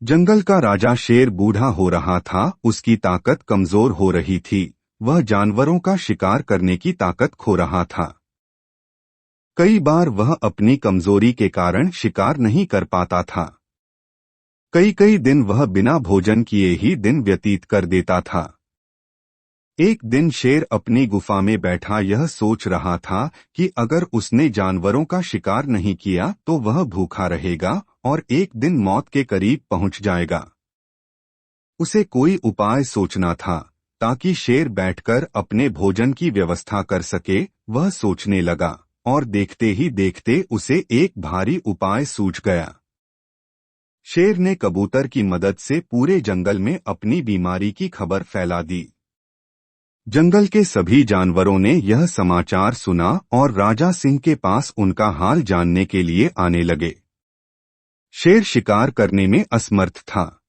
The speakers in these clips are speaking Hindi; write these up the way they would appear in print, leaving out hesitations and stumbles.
जंगल का राजा शेर बूढ़ा हो रहा था, उसकी ताकत कमजोर हो रही थी। वह जानवरों का शिकार करने की ताकत खो रहा था। कई बार वह अपनी कमजोरी के कारण शिकार नहीं कर पाता था। कई कई दिन वह बिना भोजन किए ही दिन व्यतीत कर देता था। एक दिन शेर अपनी गुफा में बैठा यह सोच रहा था कि अगर उसने जानवरों का शिकार नहीं किया तो वह भूखा रहेगा और एक दिन मौत के करीब पहुंच जाएगा। उसे कोई उपाय सोचना था ताकि शेर बैठकर अपने भोजन की व्यवस्था कर सके। वह सोचने लगा और देखते ही देखते उसे एक भारी उपाय सूझ गया। शेर ने कबूतर की मदद से पूरे जंगल में अपनी बीमारी की खबर फैला दी। जंगल के सभी जानवरों ने यह समाचार सुना और राजा सिंह के पास उनका हाल जानने के लिए आने लगे। शेर शिकार करने में असमर्थ था,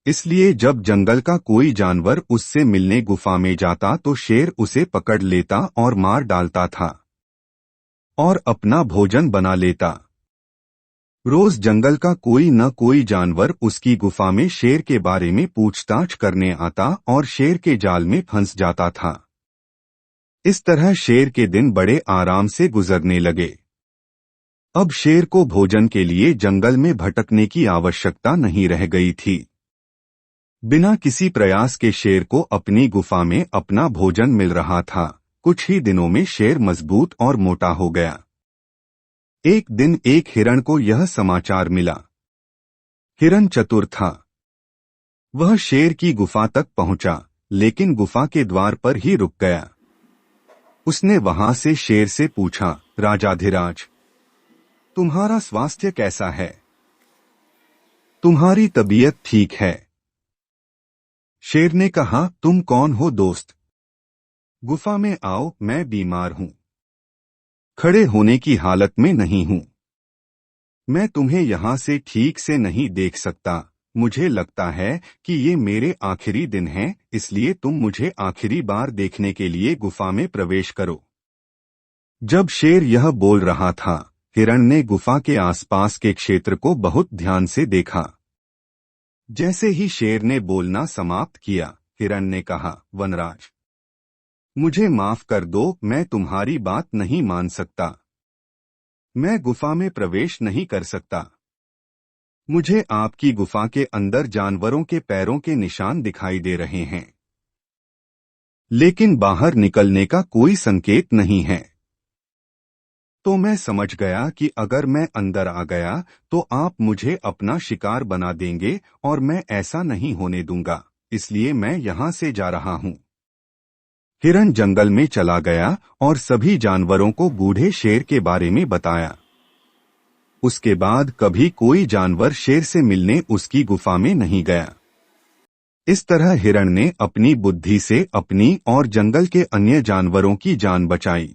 इसलिए जब जंगल का कोई जानवर उससे मिलने गुफा में जाता तो शेर उसे पकड़ लेता और मार डालता था और अपना भोजन बना लेता। रोज जंगल का कोई न कोई जानवर उसकी गुफा में शेर के बारे में पूछताछ करने आता और शेर के जाल में फंस जाता था। इस तरह शेर के दिन बड़े आराम से गुजरने लगे। अब शेर को भोजन के लिए जंगल में भटकने की आवश्यकता नहीं रह गई थी। बिना किसी प्रयास के शेर को अपनी गुफा में अपना भोजन मिल रहा था। कुछ ही दिनों में शेर मजबूत और मोटा हो गया। एक दिन एक हिरण को यह समाचार मिला। हिरण चतुर था। वह शेर की गुफा तक पहुंचा, लेकिन गुफा के द्वार पर ही रुक गया। उसने वहां से शेर से पूछा, राजाधिराज, तुम्हारा स्वास्थ्य कैसा है? तुम्हारी तबीयत ठीक है? शेर ने कहा, तुम कौन हो दोस्त? गुफा में आओ, मैं बीमार हूं। खड़े होने की हालत में नहीं हूं। मैं तुम्हें यहां से ठीक से नहीं देख सकता। मुझे लगता है कि ये मेरे आखिरी दिन हैं, इसलिए तुम मुझे आखिरी बार देखने के लिए गुफा में प्रवेश करो। जब शेर यह बोल रहा था, हिरण ने गुफा के आसपास के क्षेत्र को बहुत ध्यान से देखा। जैसे ही शेर ने बोलना समाप्त किया, हिरण ने कहा, वनराज, मुझे माफ कर दो, मैं तुम्हारी बात नहीं मान सकता। मैं गुफा में प्रवेश नहीं कर सकता। मुझे आपकी गुफा के अंदर जानवरों के पैरों के निशान दिखाई दे रहे हैं, लेकिन बाहर निकलने का कोई संकेत नहीं है। तो मैं समझ गया कि अगर मैं अंदर आ गया तो आप मुझे अपना शिकार बना देंगे और मैं ऐसा नहीं होने दूंगा, इसलिए मैं यहां से जा रहा हूं। हिरण जंगल में चला गया और सभी जानवरों को बूढ़े शेर के बारे में बताया। उसके बाद कभी कोई जानवर शेर से मिलने उसकी गुफा में नहीं गया। इस तरह हिरण ने अपनी बुद्धि से अपनी और जंगल के अन्य जानवरों की जान बचाई।